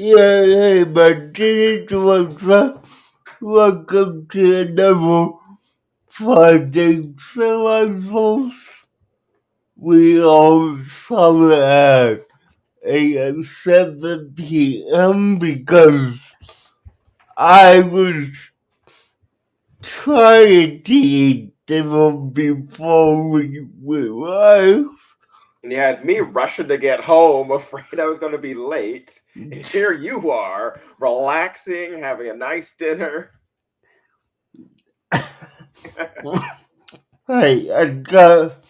Yeah, hey, but this welcome to another Friday Theorizers. We are sorry at 7 p.m. because I was trying to eat dinner before we went live. And you had me rushing to get home, afraid I was going to be late. And here you are, relaxing, having a nice dinner. Hey, I got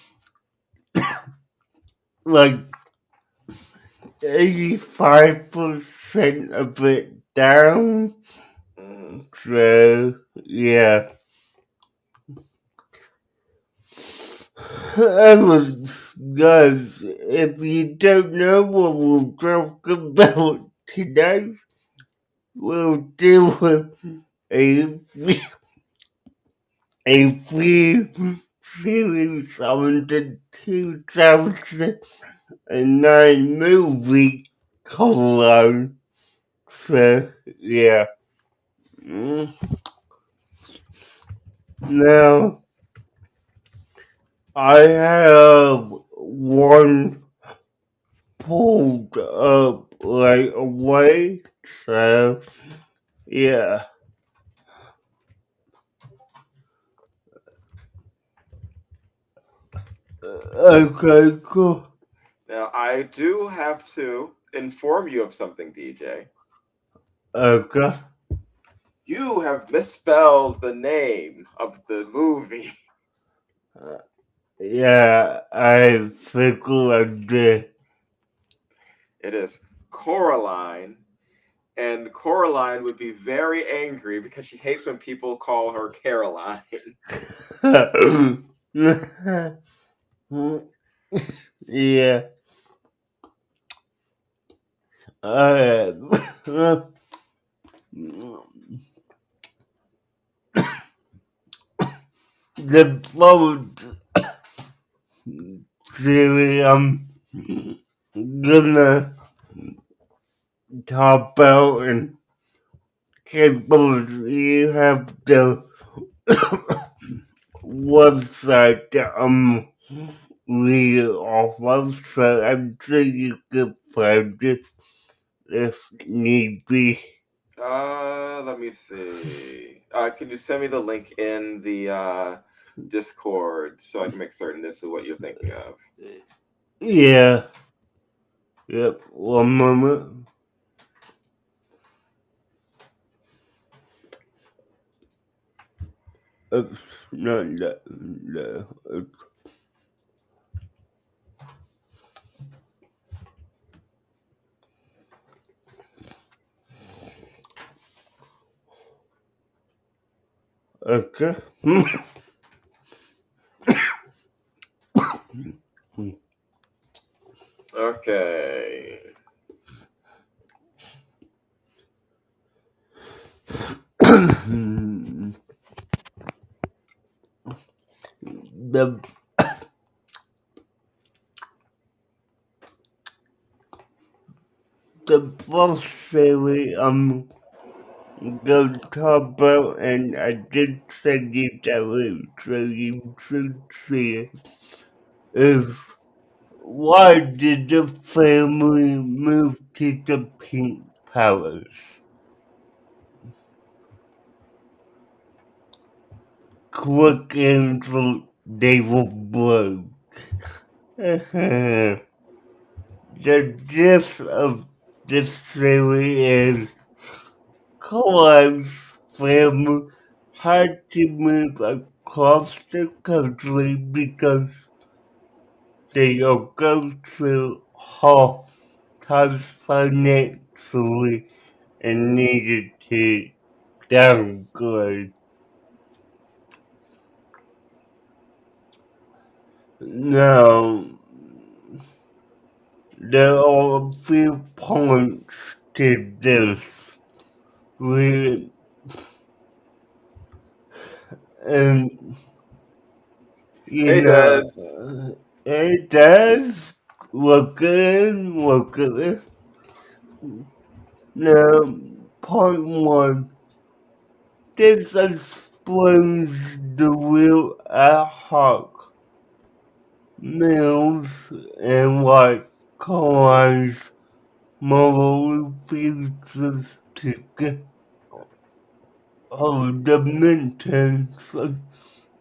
like 85% of it down. So, yeah. Guys, if you don't know what we'll talk about today, we'll deal with a, a free series on the 2009 movie Colon. So, yeah. Now, I have one pulled up right away, so yeah. Okay, cool. Now, I do have to inform you of something, DJ. Okay. You have misspelled the name of the movie. Yeah, I figured I did. It is Coraline, and Coraline would be very angry because she hates when people call her Caroline. Yeah. Uh, the boat theory I'm gonna talk about and cables you have the website that I'm reading off of, so I'm sure you can find it if need be. Let me see. Can you send me the link in the Discord so I can make certain this is what you're thinking of? Yeah. Yep. One moment. It's not that. No. Okay. Okay. the the first theory I'm gonna talk about, and I did send you that link, so you should see it, is why did the family move to the Pink Palace? Quick answer, they were broke. The gist of this theory is Colin's family had to move across the country because they are going through hard times financially and needed to downgrade. Now, there are a few points to this. We, and, you Hey, Des. it does look good, look good. Now, part one. This explains the real ad hoc meals and what Carline's moral refuses to get of the maintenance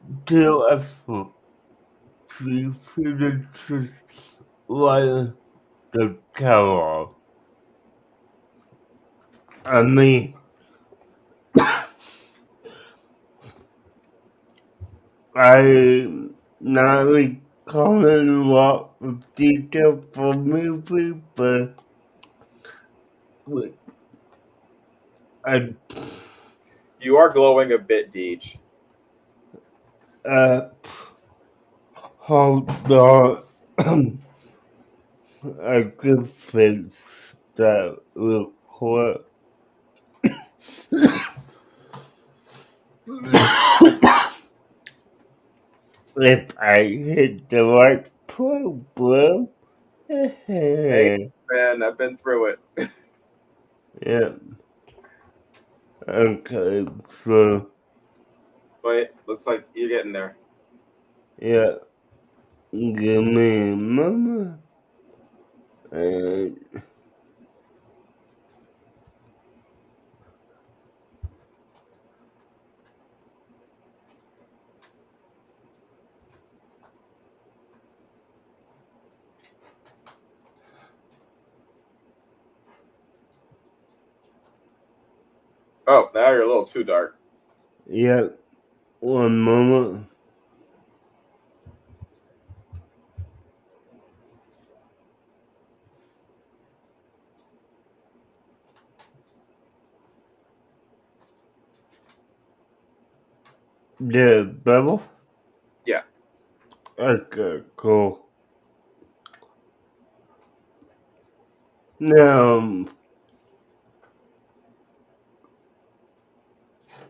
until effort. She finishes like the catalog. I mean, I'm not recalling a lot of detail from the movie, but I You are glowing a bit, Deej. hold on a good face that record if I hit the right program. Hey, Yeah. man, I've been through it. Okay. So But looks like you're getting there. yeah. Give me a moment. And Oh, now you're a little too dark. yeah. One moment. The bubble. Yeah. Okay. Cool. Now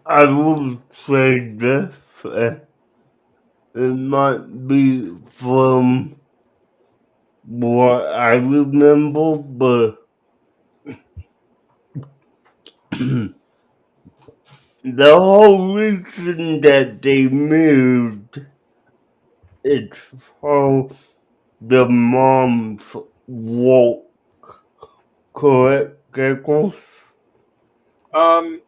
I will say this. It might be from what I remember, but the whole reason that they moved is for the mom's work, correct, Geckos? Um,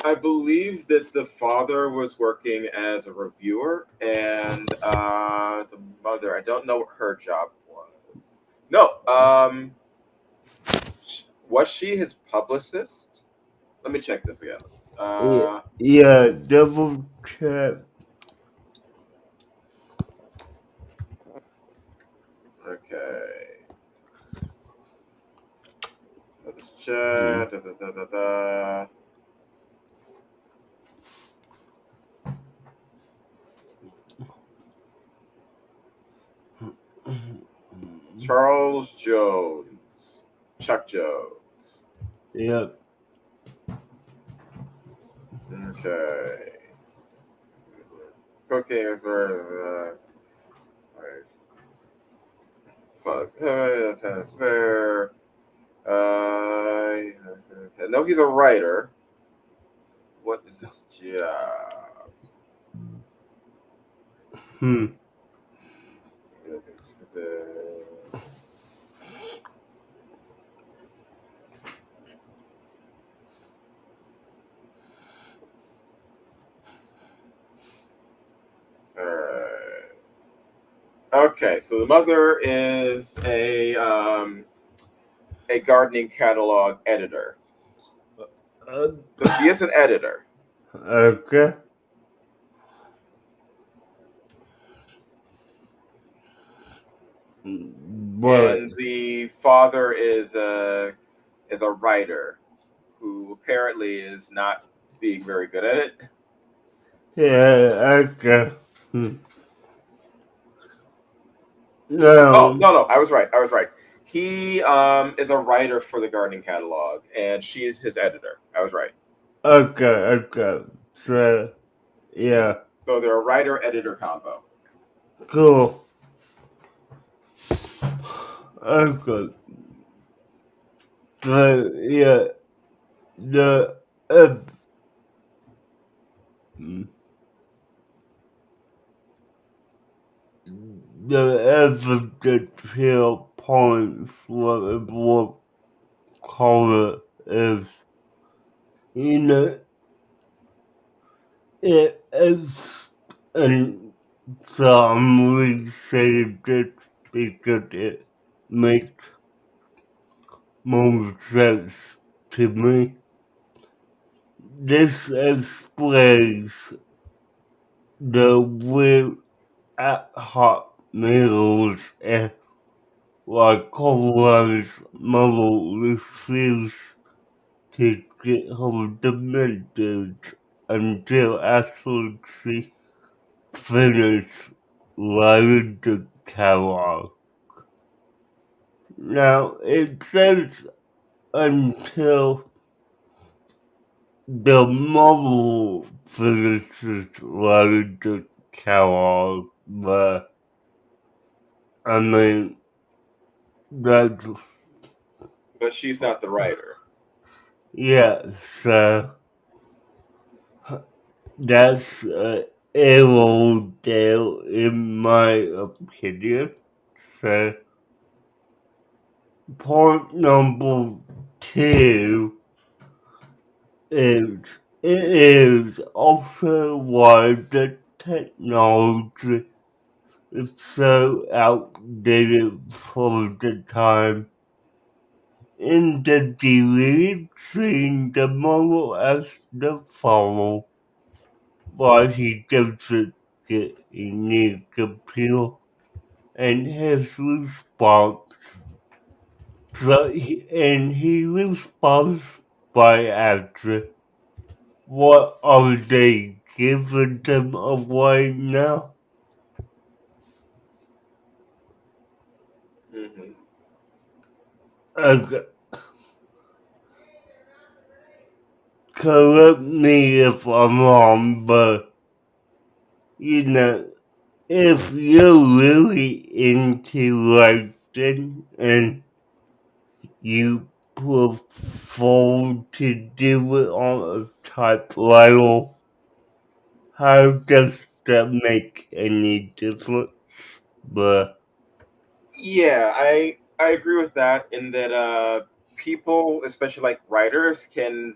I believe that the father was working as a reviewer, and the mother, I don't know what her job was. No, was she his publicist? Let me check this again. Yeah, Uh, yeah, double check. okay. Let's check. Da, da, da, da, da. Charles Jones. Chuck Jones. Yep. Okay. Cooking is fuck. That's fair. No, he's a writer. What is his job? Hmm. Alright. Okay, so the mother is a gardening catalog editor. Uh, So she is an editor. okay. But And the father is a writer who apparently is not being very good at it. yeah, okay. Hmm. Oh No. no, no, I was right. I was right. He is a writer for the gardening catalog, and she is his editor. I was right. Okay, okay. So yeah, So they're a writer editor combo. cool. Okay. yeah, the ev- the evidential points what color is, you know, it is, and some would say that because it makes more sense to me. This explains the weird ad hoc meals and why Coleman's mother refused to get her demented until after she finished writing the catalog. Now it says until the mother finishes writing the catalog, but I mean that's But she's not the writer. yeah, so that's arrow there in my opinion. So point number two is it is also why the technology is so outdated for the time. In the deleted scene, the model asks the follow why he doesn't get a new computer, and his response, he responds by asking, what are they giving them away now? Hmm. Uh, Correct me if I'm wrong, but you know, if you're really into writing and you prefer to do it on a typewriter, how does that make any difference? But Yeah, I agree with that in that people, especially like writers, can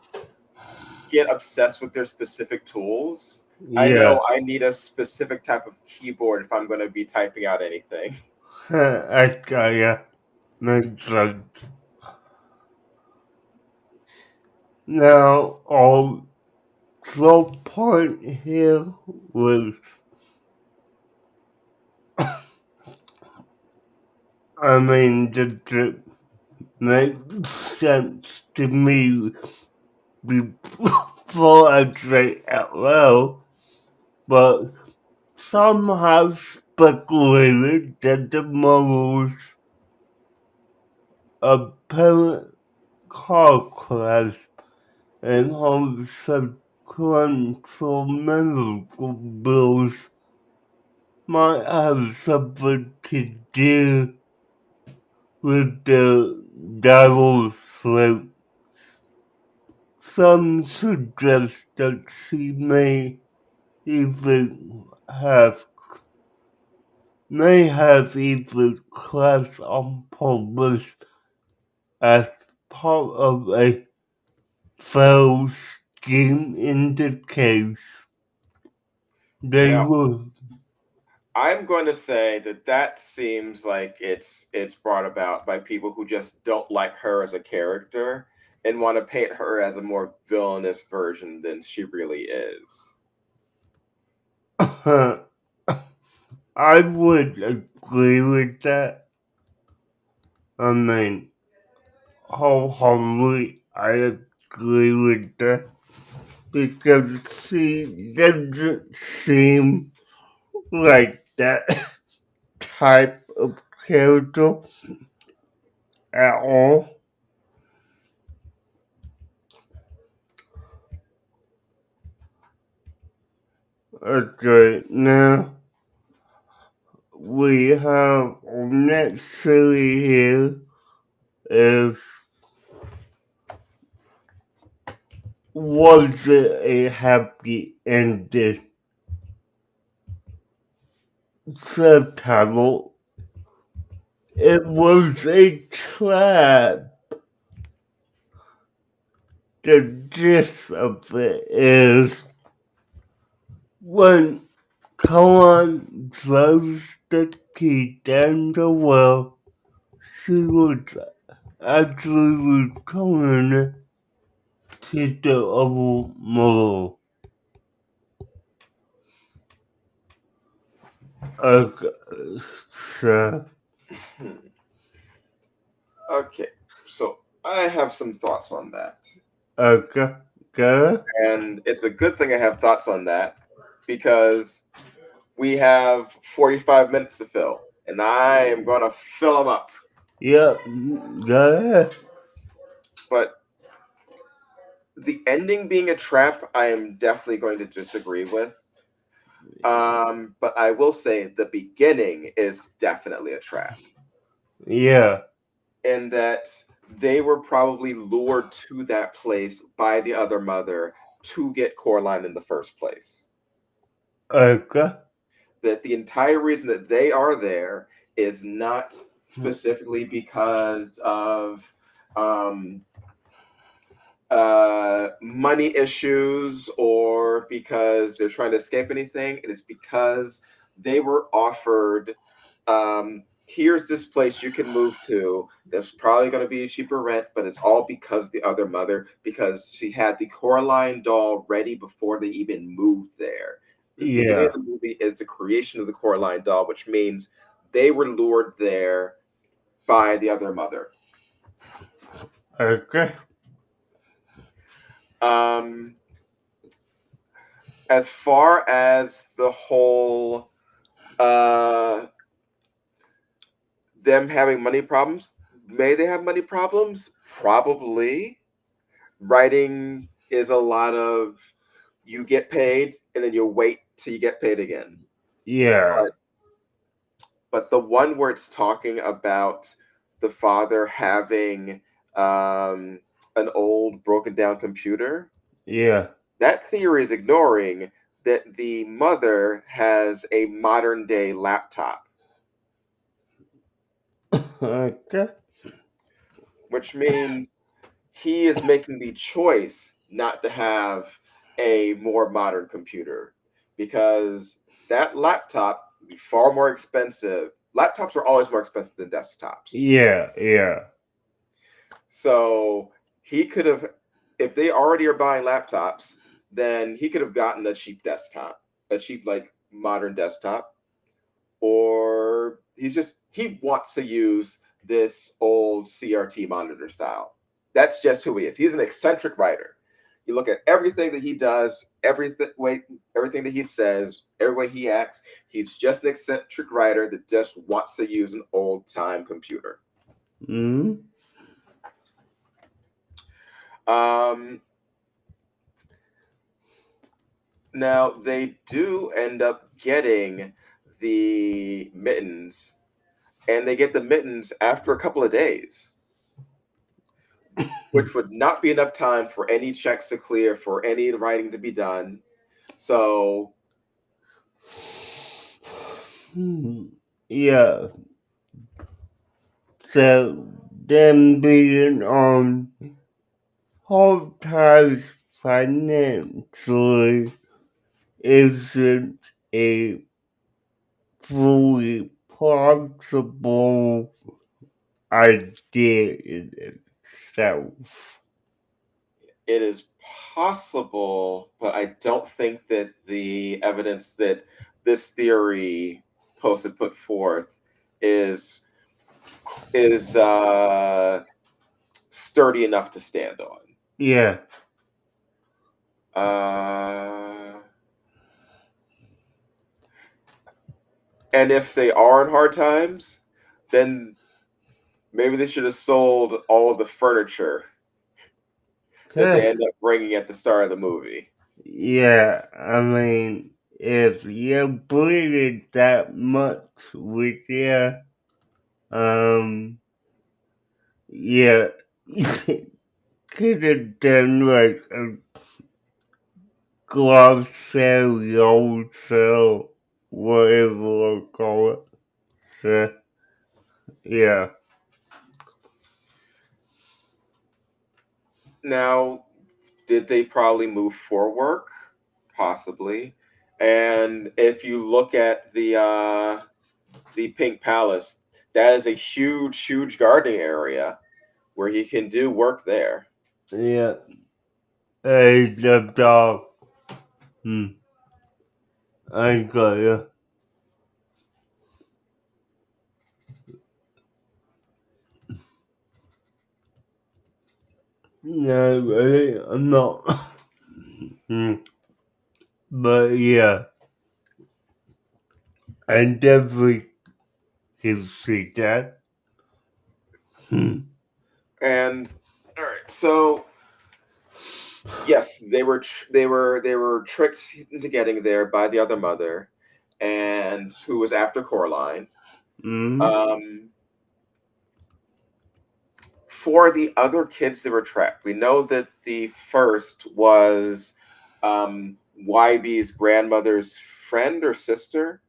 get obsessed with their specific tools. I yeah, know I need a specific type of keyboard if I'm going to be typing out anything. I got ya. Makes sense. Now, the point here was, I mean, that makes sense to me before I say it out loud, but some have speculated that the model's apparent car crash and her subsequential medical bills might have something to do with the devil's throat. Some suggest that she even have even crashed on purpose as part of a failed scheme in the case. They Now, were I'm going to say that that seems like it's brought about by people who just don't like her as a character and want to paint her as a more villainous version than she really is. I would agree with that. I mean, wholeheartedly, I agree with that because she doesn't seem like that type of character at all. Okay, now we have our next series here is was it a happy ending? Subtitle. It was a trap. The gist of it is when Cullen throws the key down the well, she was actually returning to the old model. Okay, so, Hmm. Okay, so I have some thoughts on that. okay, okay, And it's a good thing I have thoughts on that because we have 45 minutes to fill, and I am going to fill them up. yeah, yeah, But the ending being a trap, I am definitely going to disagree with. But I will say the beginning is definitely a trap, yeah, in that they were probably lured to that place by the other mother to get Coraline in the first place. okay, That the entire reason that they are there is not specifically because of um, money issues or because they're trying to escape anything. It is because they were offered, here's this place you can move to. There's probably going to be a cheaper rent, but it's all because the other mother, because she had the Coraline doll ready before they even moved there. The beginning yeah, of the movie is the creation of the Coraline doll, which means they were lured there by the other mother. okay, Um, as far as the whole uh them having money problems, may they have money problems? Probably. Writing is a lot of you get paid and then you wait till you get paid again. yeah, But the one where it's talking about the father having um an old broken down computer, yeah, that theory is ignoring that the mother has a modern day laptop, okay, which means he is making the choice not to have a more modern computer because that laptop would be far more expensive. Laptops are always more expensive than desktops. yeah, yeah, So he could have, if they already are buying laptops, then he could have gotten a cheap desktop, a cheap, like, modern desktop, or he wants to use this old CRT monitor style. That's just who he is. He's an eccentric writer. You look at everything that he does, everything that he says, every way he acts. He's just an eccentric writer that just wants to use an old time computer. mm, Um, Now they do end up getting the mittens, and they get the mittens after a couple of days, which would not be enough time for any checks to clear, for any writing to be done. So yeah. So them being on hard times financially isn't a fully plausible idea in itself. it is possible, but I don't think that the evidence that this theory posted put forth is is sturdy enough to stand on. Yeah, Uh, and if they are in hard times, then maybe they should have sold all of the furniture that they end up bringing at the start of the movie. yeah, I mean, if you bleed it that much with you, um, yeah, could have done like a glossarial, whatever we'll call it. So, yeah. Now, did they probably move for work? Possibly. And if you look at the Pink Palace, that is a huge, huge gardening area where he can do work there. Yeah. Hey, the dog. Hmm. I got you. No, really, I'm not. Hmm. But yeah, I definitely can see that. Hmm. And all right, so yes, they were tricked into getting there by the other mother, and who was after Coraline. Hmm. Um, for the other kids that were trapped, we know that the first was YB's grandmother's friend or sister.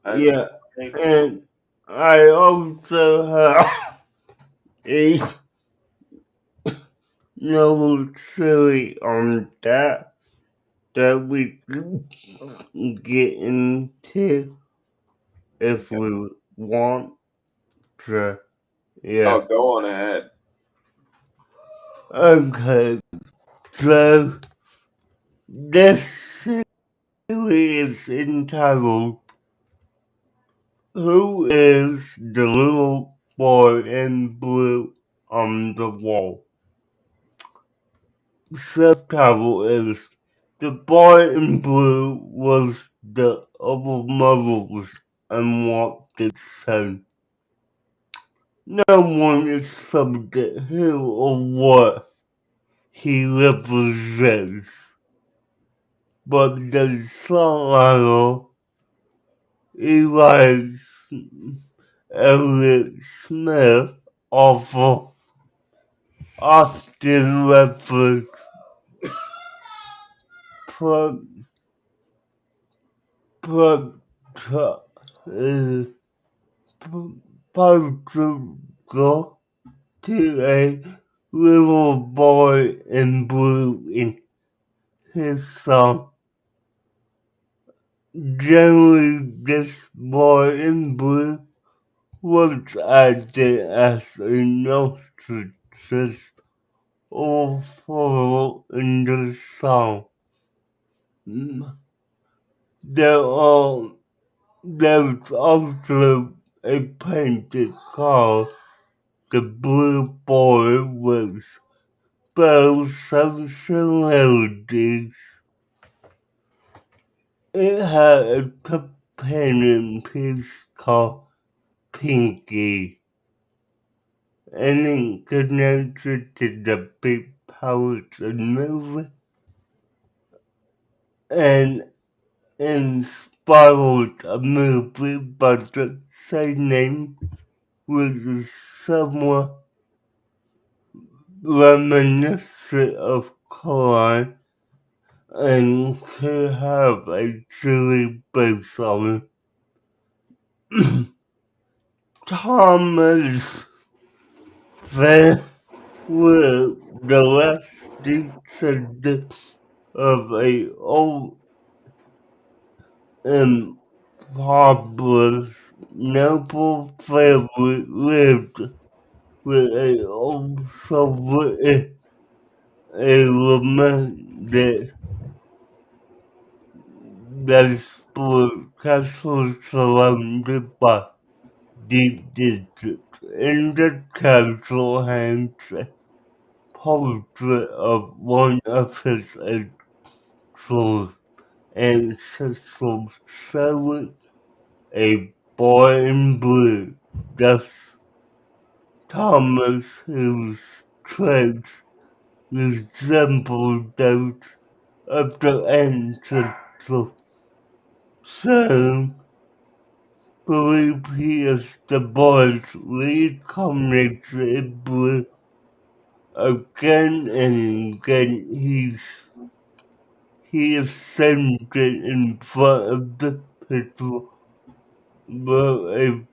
And Yeah, and I also have a novel theory on that we can get into if we want to. oh, Yeah. go on ahead. Okay, so this theory is entitled Who is the Little Boy in Blue on the Wall? Subtitle is The Boy in Blue was the other mother's unwanted son. No one is subject who or what he represents, but the songwriter Eli Elliott Smith often refers pro- pro- pro- uh, Portugal to a little boy in blue in his song. Generally, this boy in blue was acted as a narcissist or foil in the song. Mm, There there's also a painted called The Blue Boy with spells some similarities. It had a companion piece called Pinky, and it connected to the big powers of movie and inspired a movie by the same name, which is somewhat reminiscent of Coraline and could have a silly based on Thomas Van were the last descendant of a old and populous noble family lived with a also written a lament that for castles surrounded by deep districts. In the castle hangs a portrait of one of his actual ancestors showing a boy in blue. Thus, Thomas, whose traits resemble those of the ancestral son, believe he is the boy's reincarnation in blue. Again and again, he ascended in front of the picture where a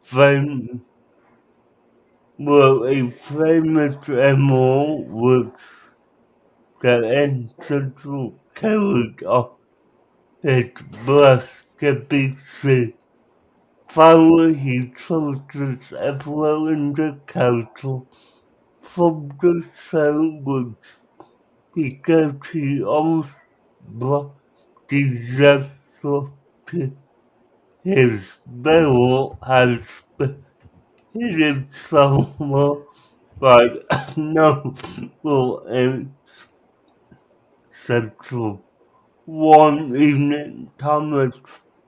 famous animal which the ancestor carried off his breast could be seen. Finally, he chooses everyone in the council from the sandwich because he almost brought disaster to his barrel has been hidden somewhere by unknown and central. One evening, Thomas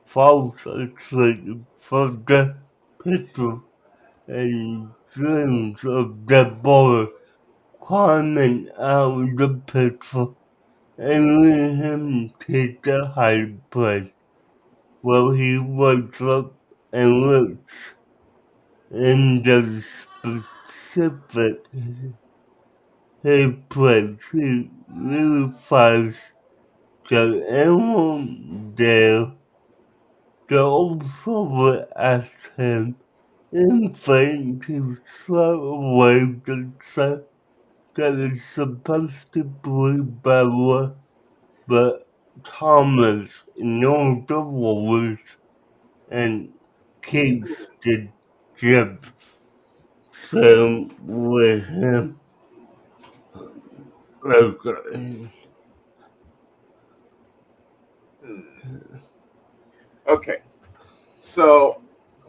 falls asleep from the picture and dreams of the boy climbing out of the picture and leading him to the high place where he wakes up and looks in the specific high place. He realizes the animal there. The observer asks him in vain to throw away the set that is supposed to be better, but Thomas ignores the rules and keeps the jib same with him. Okay. Okay, so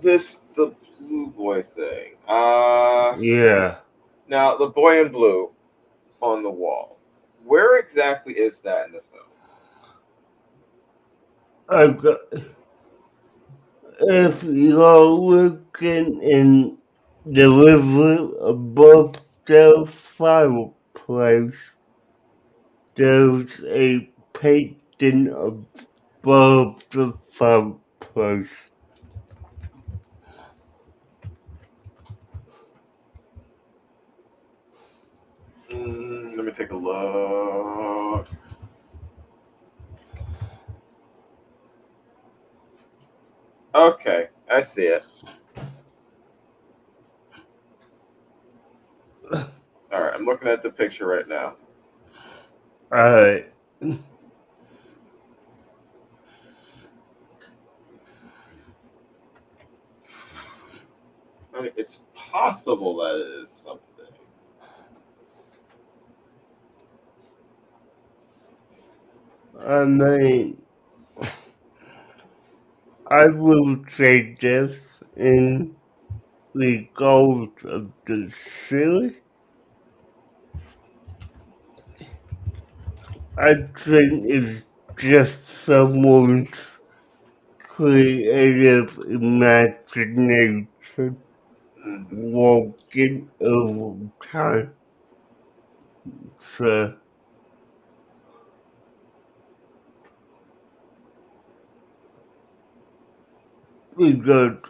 the blue boy thing. Yeah. Now the boy in blue on the wall. Where exactly is that in the film? Okay. If you're looking in the river above the fireplace, there's a painting above the fireplace. Let me take a look. Okay, I see it. All right, I'm looking at the picture right now. Alright. I mean, it's possible that it is something. I mean, I will say this in regards of the series. I think it's just someone's creative imagination Mhm. working over time. So we got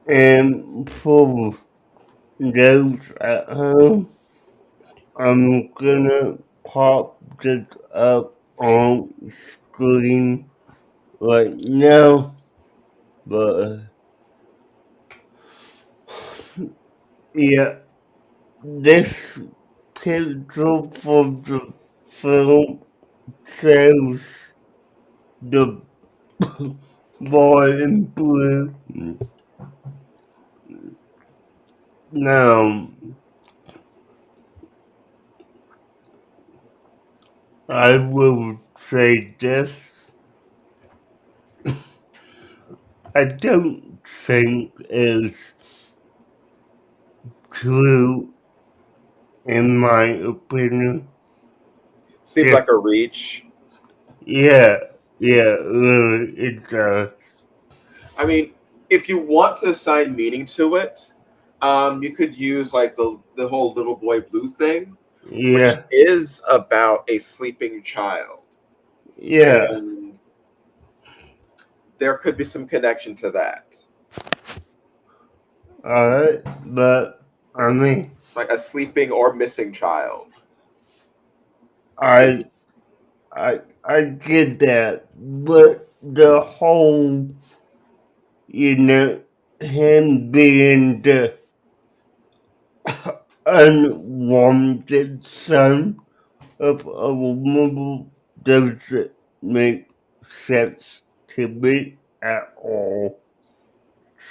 and for those at home, I'm gonna pop this up on screen right now, but yeah, this picture from the film shows the boy in blue. Now, I will say this. I don't think it's true, in my opinion. Seems Just, like a reach. yeah, yeah, really, it does. I mean, if you want to assign meaning to it, you could use like the whole little boy blue thing, which Yeah, is about a sleeping child, yeah, and there could be some connection to that, alright, but I mean, like a sleeping or missing child. I, Maybe. I get that, but the whole, you know, him being the unwanted son of a woman doesn't make sense to me at all.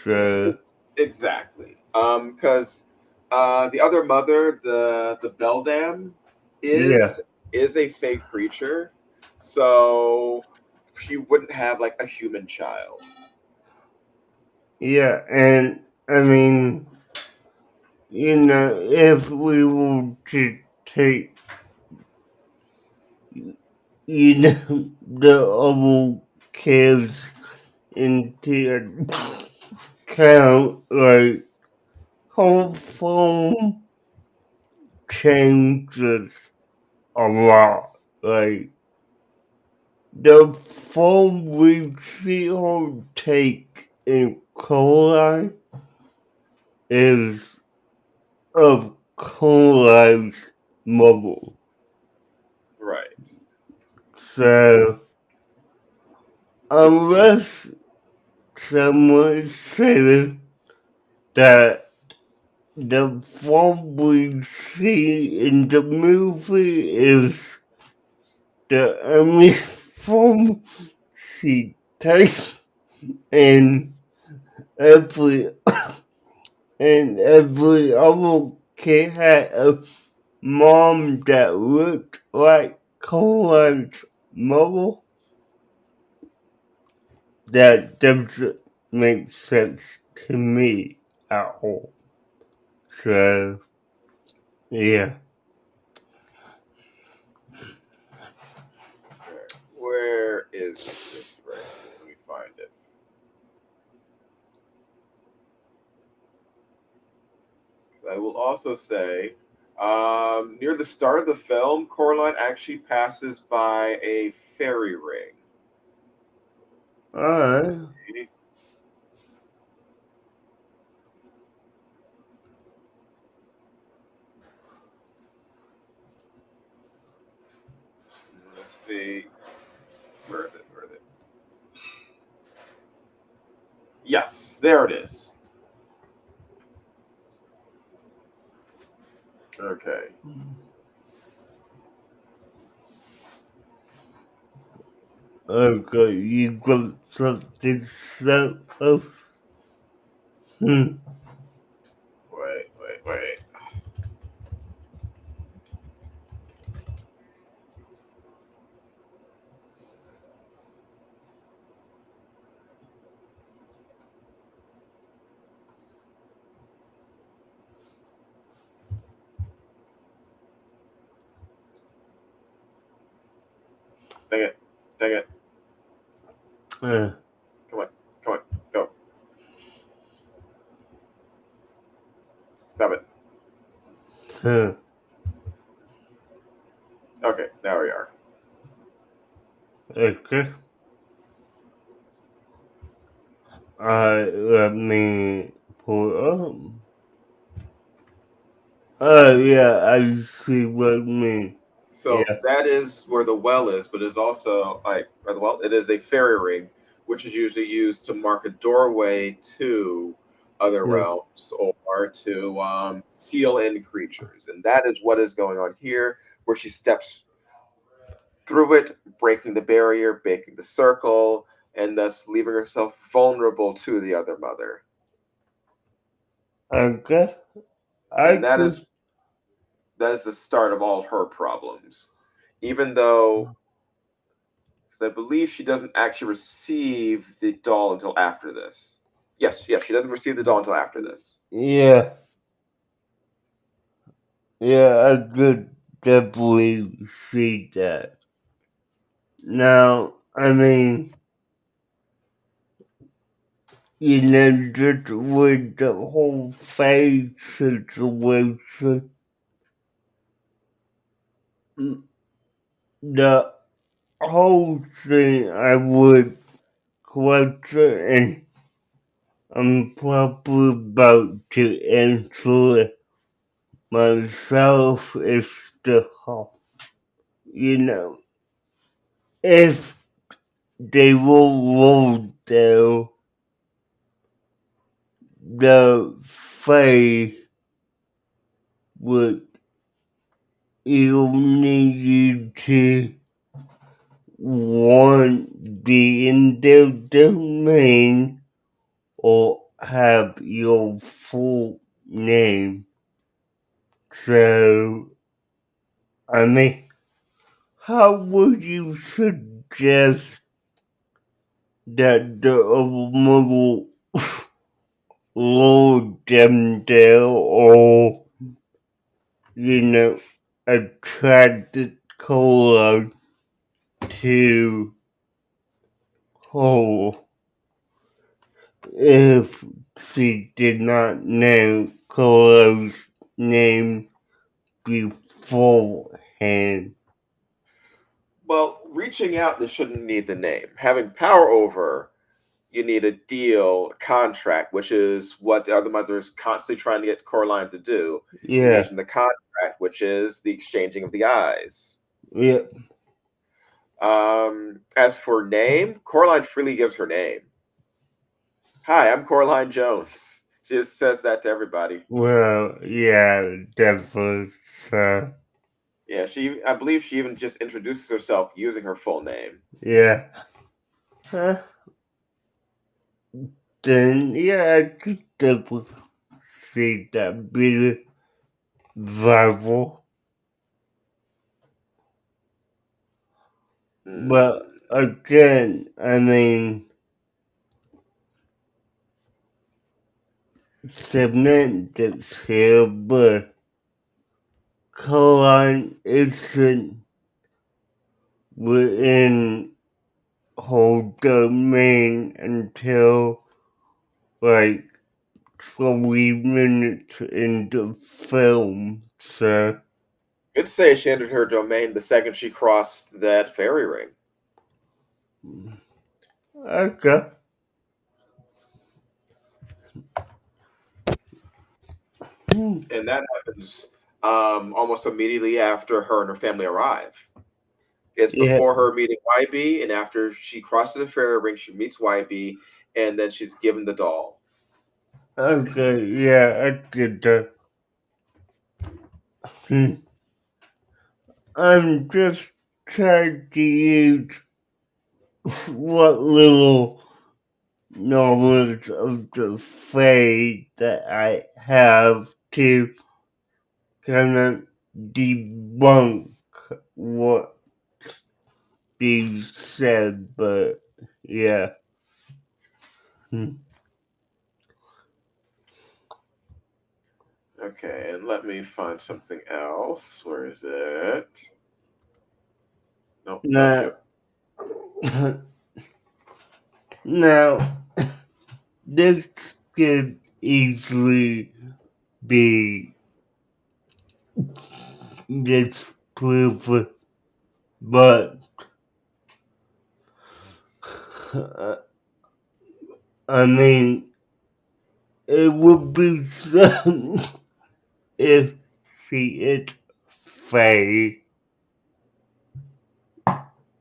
So Exactly. Because the other mother, the Beldam, yeah, is a fake creature, so she wouldn't have like a human child. yeah, and I mean, you know, if we were to take, you know, the other kids into account, like, whole phone changes a lot. Like, the phone we see her take in Coraline is of Coraline's mother. Right. So, unless someone is saying that the form we see in the movie is the only form she takes, and every other kid had a mom that looked like Colin's mother. That doesn't make sense to me at all. So yeah. Where is this right here? Let me find it. I will also say, near the start of the film, Coraline actually passes by a fairy ring. Alright. Let's see. Where is it? Where is it? Yes, there it is. Okay. Okay, you got something so hmm. Wait, wait, wait. Dang it. Dang it. uh, Come on. Come on. Go. Stop it. huh. Okay, now we are. Okay. Let me pull it up. Oh yeah, I see what you mean. So Yeah, that is where the well is, but it's also like or the well. It is a fairy ring, which is usually used to mark a doorway to other yeah. realms or to seal in creatures, and that is what is going on here, where she steps through it, breaking the barrier, breaking the circle, and thus leaving herself vulnerable to the other mother. Okay. I And could that is the start of all her problems. Even though because I believe she doesn't actually receive the doll until after this. Yes, yes, she doesn't receive the doll until after this. yeah. Yeah, I could definitely see that. Now, I mean, you know, just with the whole phase situation, the whole thing I would question, and I'm probably about to answer it myself, is the whole, you know, if they will roll down the face would only you to want be in their domain or have your full name. So, I mean, how would you suggest that the model load them there or, attract the color to whole if she did not know Colo's name beforehand? Well, reaching out, they shouldn't need the name. Having power over, you need a deal, a contract, which is what the other mother is constantly trying to get Coraline to do. Engage Yeah, in the contract, which is the exchanging of the eyes. yeah. As for name, Coraline freely gives her name. Hi, I'm Coraline Jones. She just says that to everybody. Well, yeah, definitely. So, Yeah, I believe she even just introduces herself using her full name. yeah. Huh? Then, yeah, I could definitely see that being viable. But Hmm. again, I mean, semantics here, but colon isn't within whole domain until like 20 minutes into film. So, Could say she entered her domain the second she crossed that fairy ring. okay. Hmm. And that happens almost immediately after her and her family arrive. It's Yeah, before her meeting YB, and after she crosses the fairy ring, she meets YB, and then she's given the doll. okay, yeah, I get that. Hmm. I'm just trying to use what little knowledge of the faith that I have to kind of debunk what being said, but yeah. Hmm. Okay, and let me find something else. Where is it? Nope, not Now, you. now, this could easily be disproven, but I mean, it would be fun if she is Faye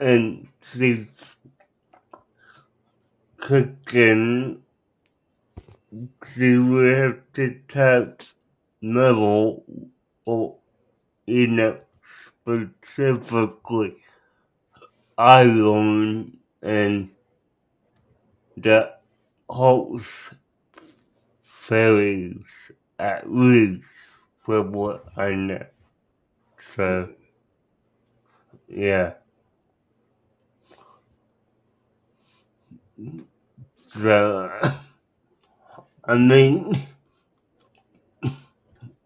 and she's cooking. She would have to touch metal or specifically iron and the host fairies at least from what I know. So Hmm. yeah. So I mean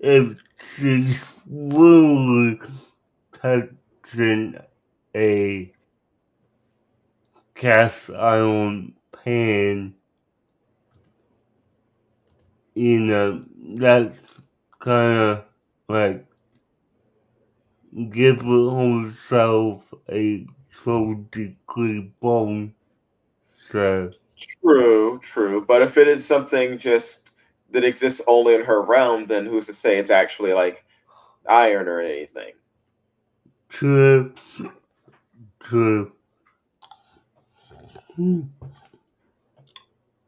if she's really touching a cast iron pan, that's kinda like giving himself a so degree bone. So True, true. But if it is something just that exists only in her realm, then who's to say it's actually like iron or anything? true, true. All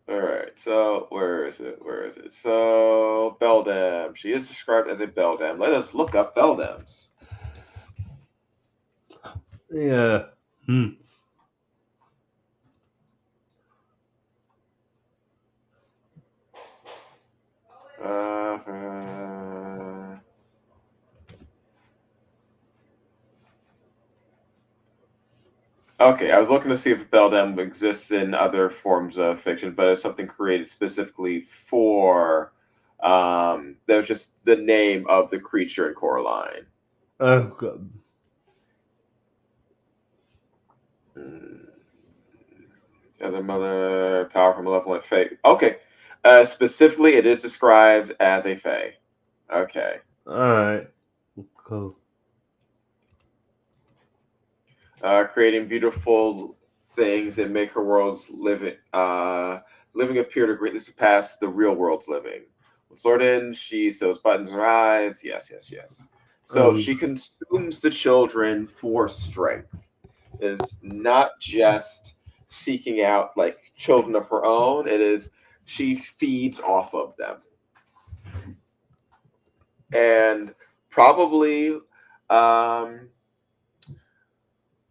right, so where is it? Where is it? So beldam. She is described as a beldam. Let us look up beldams. Yeah. Uh, okay, I was looking to see if beldam exists in other forms of fiction, but it's something created specifically for. That was just the name of the creature in Coraline. Okay. Mm. Other mother, powerful, malevolent, fate. Okay. Specifically, it is described as a fae. Okay. Alright. Cool. Creating beautiful things and make her worlds living appear to greatly surpass the real world's living. When Sorted, she sews buttons in her eyes. Yes, yes, yes. So Um, she consumes the children for strength. Is not just seeking out like children of her own. It is she feeds off of them, and probably um,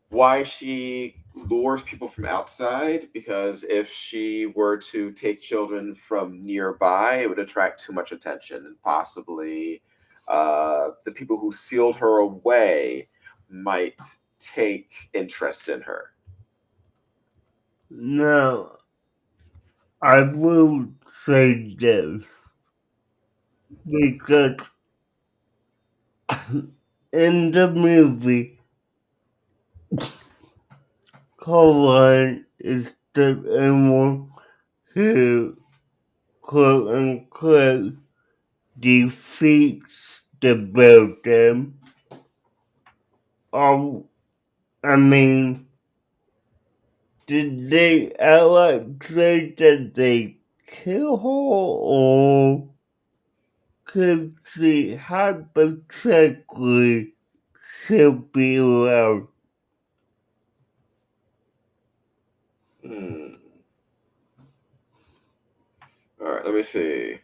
why she lures people from outside, because if she were to take children from nearby, it would attract too much attention, and possibly the people who sealed her away might take interest in her. now, I will say this because in the movie, Coraline is the animal who, quote unquote, defeats the building. Oh, I mean, did they outright say that they kill her, or could she hypothetically still be around? Hmm. All right, let me see.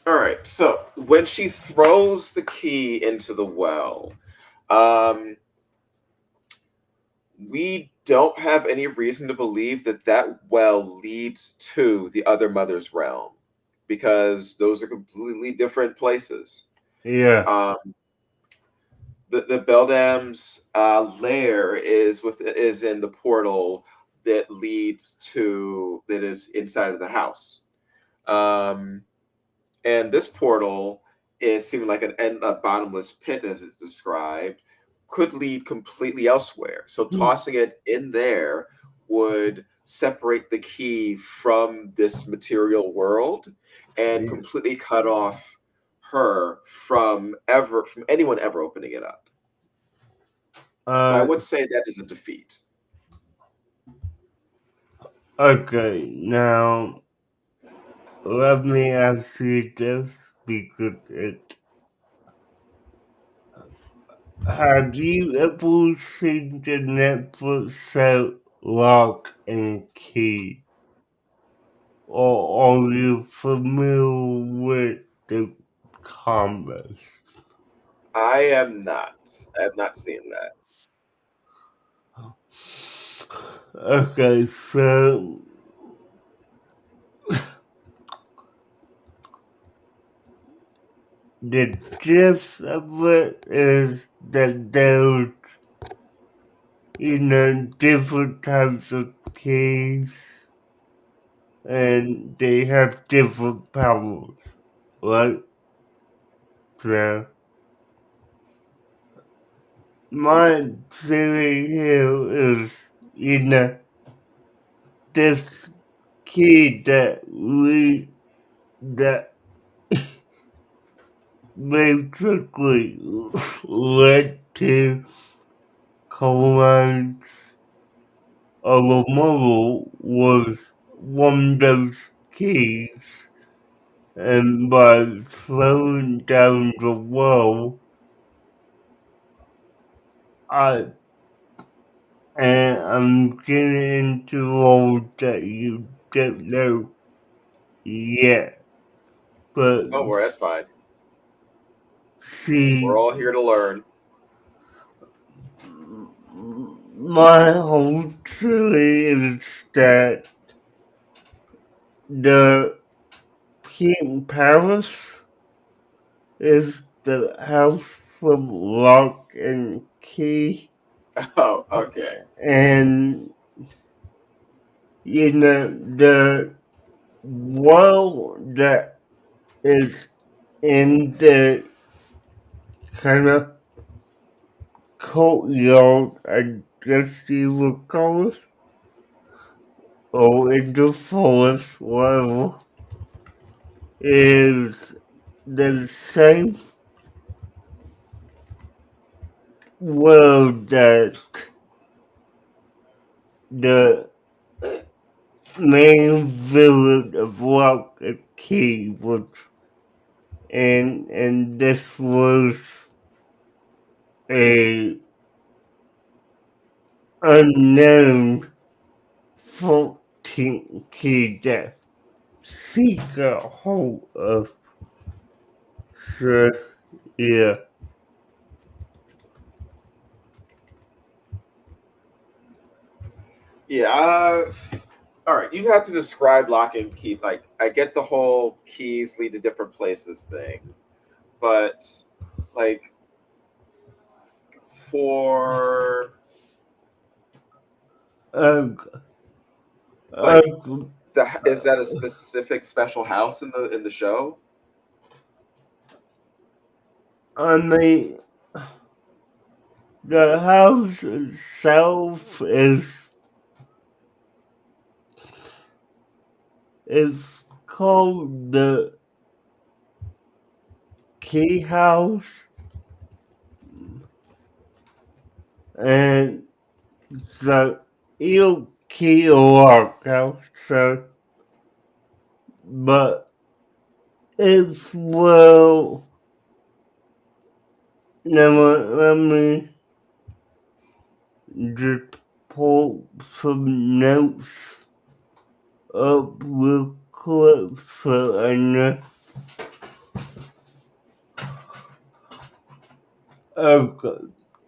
All right, so when she throws the key into the well, um, we don't have any reason to believe that that well leads to the other mother's realm, because those are completely different places. Yeah, Um, the Beldam's lair is in the portal that leads to that is inside of the house. Um, And this portal is seeming like a bottomless pit, as it's described, could lead completely elsewhere. So tossing it in there would separate the key from this material world and completely cut off her from anyone ever opening it up. So I uh, would say that is a defeat. okay, now let me ask you this because have you ever seen the Netflix show Lock and Key? Or are you familiar with the comics? I am not. I have not seen that. Okay, so the gist of it is that there's, different types of keys and they have different powers, right? So, my theory here is, this key that that basically led to collapse of a model was one of those keys, and by slowing down the world, I and I'm getting into roles that you don't know yet, but Don't worry, that's fine. We're see, all here to learn. my whole theory is that the Pink Palace is the house from lock and key, Oh, okay. and the world that is in the kind of courtyard, I guess you would call it, or in the forest, whatever, is the same world that the main villain of Lock and Key was in, and this was a unknown 14 key that she got hold of. So, yeah. Yeah. All right. You have to describe lock and key. Like, I get the whole keys lead to different places thing, but like for Uh, uh, like the is that a specific special house in the show? I mean, the house itself is called the Key House, and the Il Key Lock House. So, but it's well. Now let me just pull some notes up real quick so I know. Okay,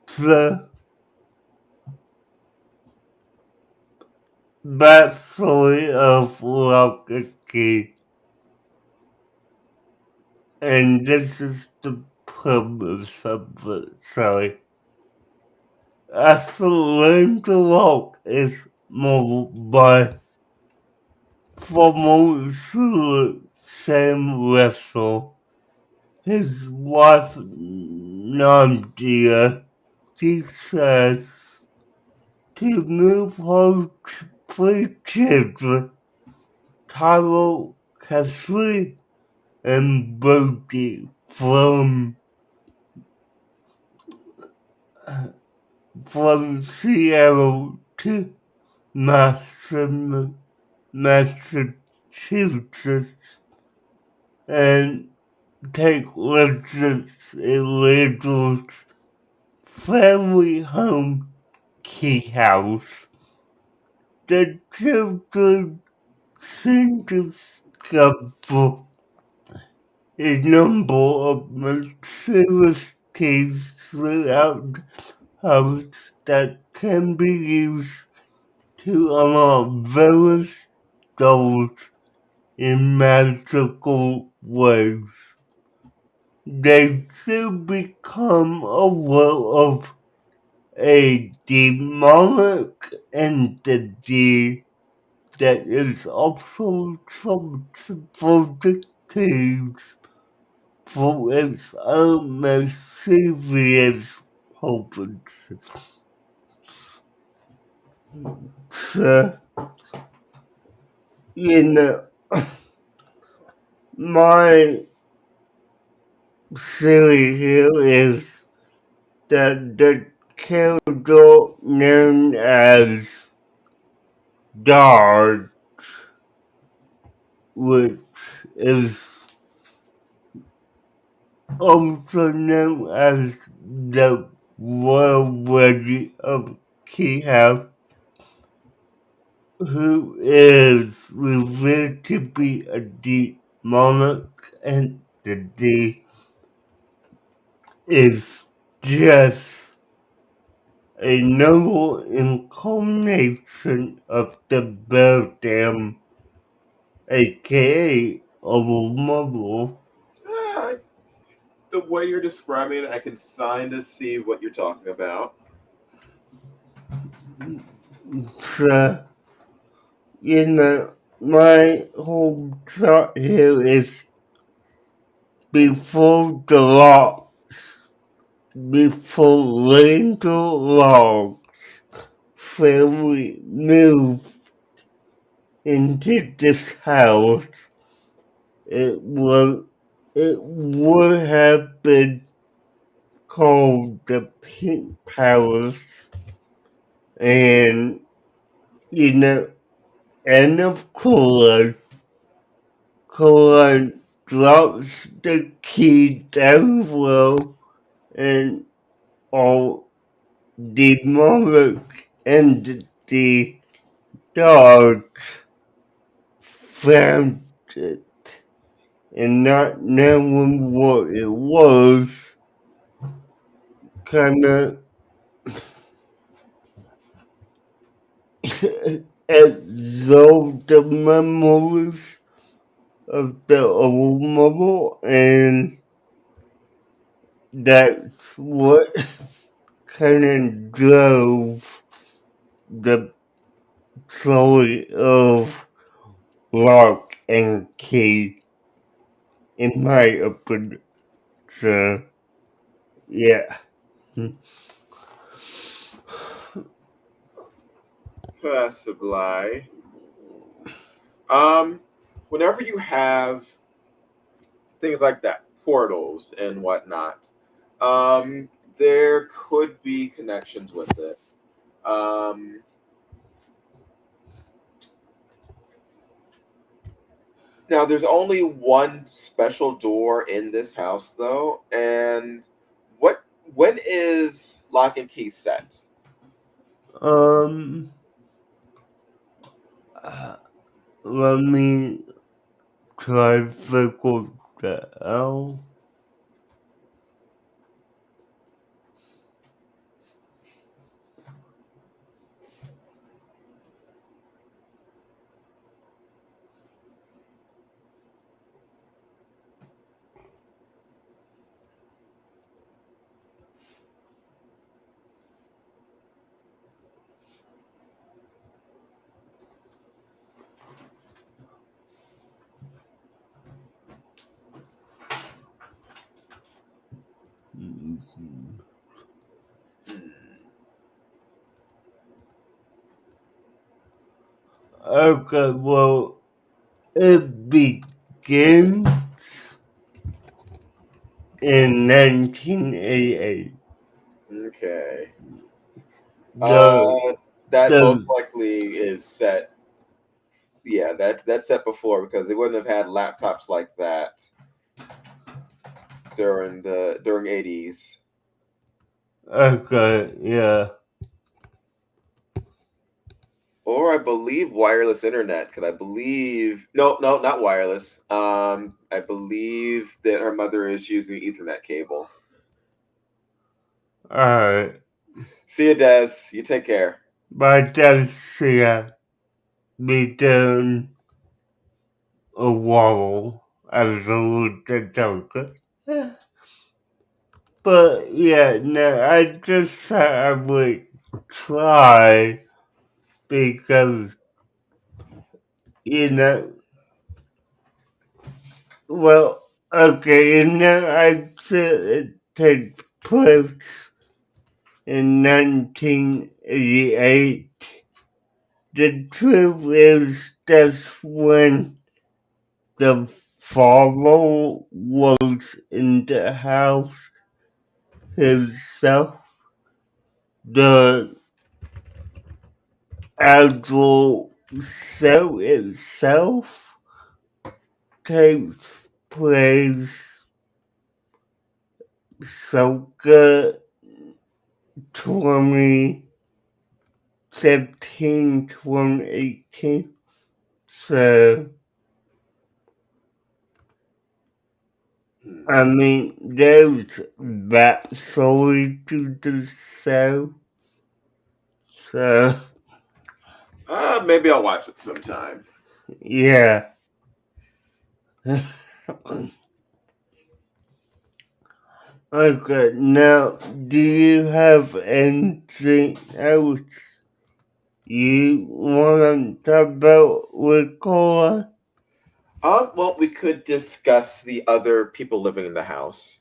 so backstory of Lock and Key, and this is the premise of it. Sorry. After learning to lock is modeled by former shooter Sam Russell. His wife Nadia decides to move her three children, Tyler, Cassidy, and Brody, from Seattle to Massachusetts, and take residence in Rachel's family home key house. The children seem to discover a number of mysterious keys throughout the house that can be used to unlock various doors in magical ways. They should become aware of a demonic entity that is also responsible to keys for its own mischievous purposes. So, you know, my theory here is that the character known as Dodge, which is also known as the royal wedding of Key House, who is revealed to be a demonic entity, is just a noble incarnation of the Beldam, aka our mother. Ah, the way you're describing it, I can kind of see what you're talking about. So, my whole thought here is before the locks, before later logs, family moved into this house, it was it would have been called the Pink Palace, and you know, and of course, Colin drops the key down below, and all demonic entity dogs found it, and not knowing what it was, kinda absorbed the memories of the old mother, and that's what kinda drove the story of Lock and Key, in my opinion. So, yeah. Possibly. Um, Whenever you have things like that, portals and whatnot, there could be connections with it. Um, Now, there's only one special door in this house, though, and what when is lock and key set? Um, Let me try to figure that out. Okay, well, it begins in 1988. Okay. The That most the likely is set. Yeah, that's set before because they wouldn't have had laptops like that during 80s. okay, yeah. Or I believe wireless internet, because I believe no, not wireless. I believe that her mother is using Ethernet cable. Alright. See you, Des. You take care. But that's be doing a wall as a little joker. But yeah, no, I just thought I would try because, you know, well, okay, I said it takes place in 1988. The truth is that's when the father was in the house himself. The actual show itself takes place circa 2017, 2018. So, I mean, there's backstory to the show. So, Maybe I'll watch it sometime. yeah. Okay, now, do you have anything else you want to talk about with Cola? Well, we could discuss the other people living in the house.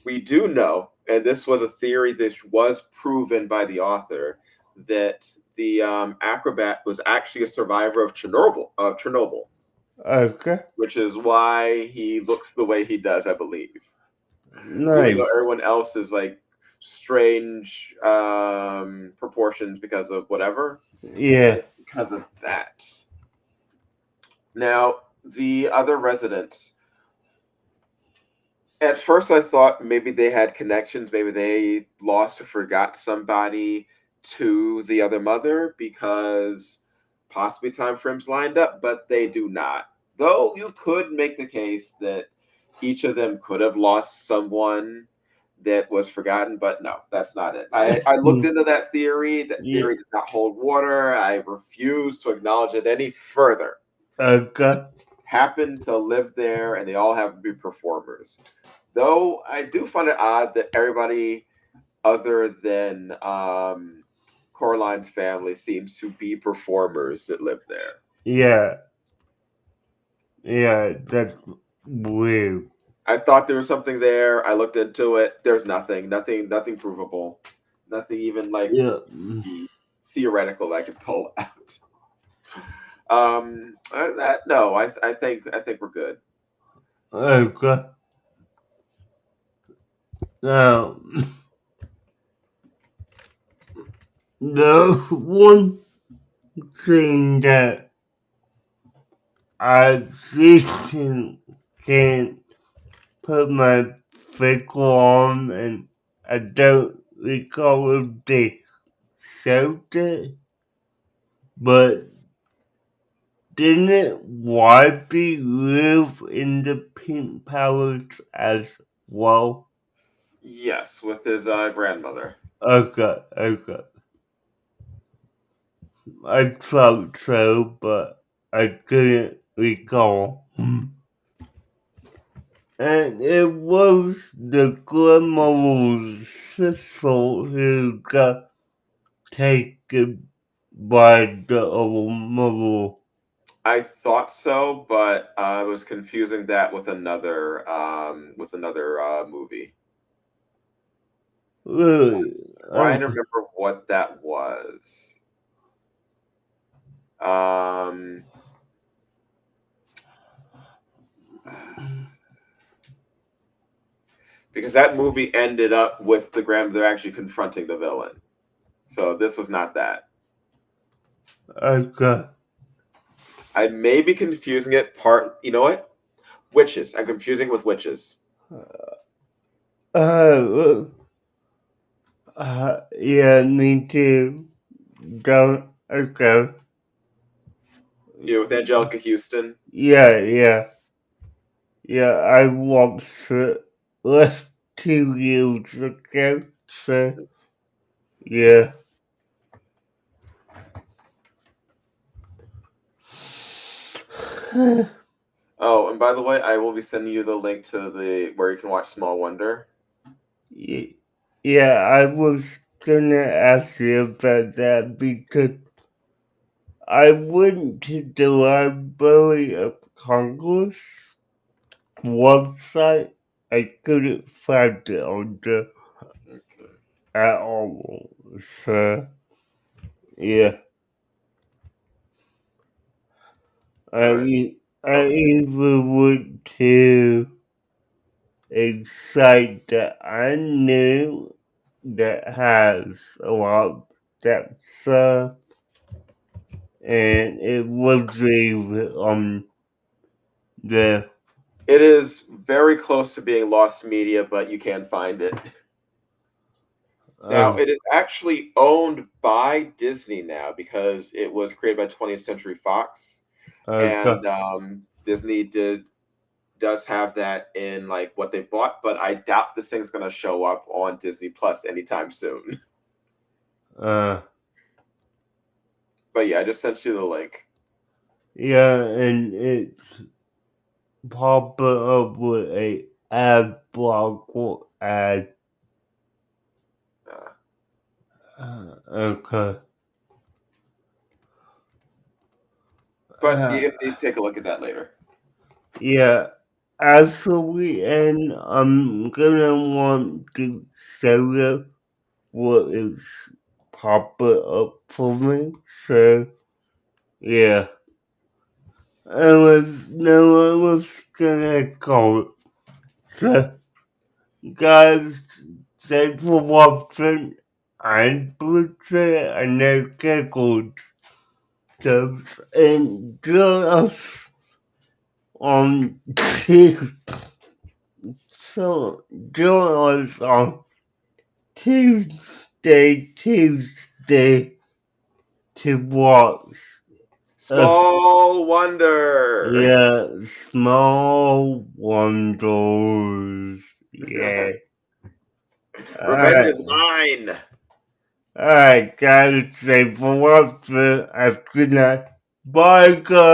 We do know, and this was a theory that was proven by the author, that the acrobat was actually a survivor of Chernobyl, Okay, which is why he looks the way he does, I believe. Even though nice. everyone else is like strange proportions because of whatever, Yeah, because of that. Now, the other residents, at first I thought maybe they had connections, maybe they lost or forgot somebody to the other mother because possibly time frames lined up, but they do not. Though you could make the case that each of them could have lost someone that was forgotten, but no, that's not it. I looked into that theory. That yeah, theory did not hold water. I refuse to acknowledge it any further. okay, Happen to live there and they all have to be performers. Though I do find it odd that everybody other than Coraline's family seems to be performers that live there. yeah, yeah, that's weird. I thought there was something there. I looked into it. There's nothing provable, nothing even like Yeah, theoretical that I could pull out. No, I think we're good. okay. Now, the one thing that I just can't put my finger on, and I don't recall if they showed it, but didn't Wybie live in the Pink Palace as well? Yes, with his grandmother. Okay, okay. I thought so, but I couldn't recall. And it was the grandmother's sister who got taken by the old mother. I thought so, but I was confusing that with another movie. Really? Trying to remember what that was. Um, because that movie ended up with the grandmother actually confronting the villain. So this was not that. Okay. I may be confusing it part. You know what? Witches. I'm confusing with witches. Uh, yeah, me too. Don't, okay. You know, with Angelica Houston. Yeah, yeah. Yeah, I watched it last 2 years ago, so, yeah. Oh, and by the way, I will be sending you the link to the where you can watch Small Wonder. Yeah, I was gonna ask you about that because I went to the Library of Congress website. I couldn't find it on the Okay. at all. So yeah, All right. I even went to a site that I knew that has a lot of that stuff, and it was even on the It is very close to being lost media, but you can find it. Now, uh, it is actually owned by Disney now because it was created by 20th Century Fox, uh, and Disney does have that in like what they bought, but I doubt this thing's going to show up on Disney Plus anytime soon. uh, But yeah, I just sent you the link. yeah, and it popped up with a ad block ad. Uh, Okay. but you take a look at that later. Yeah, actually, and I'm gonna want to show you what is popping up for me. So, yeah, I was gonna call it. So, guys, thanks for watching. I'm Butcher, and I called Jobs, and join us on so join us on Tuesday to watch. Uh, Small Wonder. yeah, small wonders. Yeah. Revenge Alright. is mine. Alright, guys. Thanks for watching. Have a good night. Bye, guys.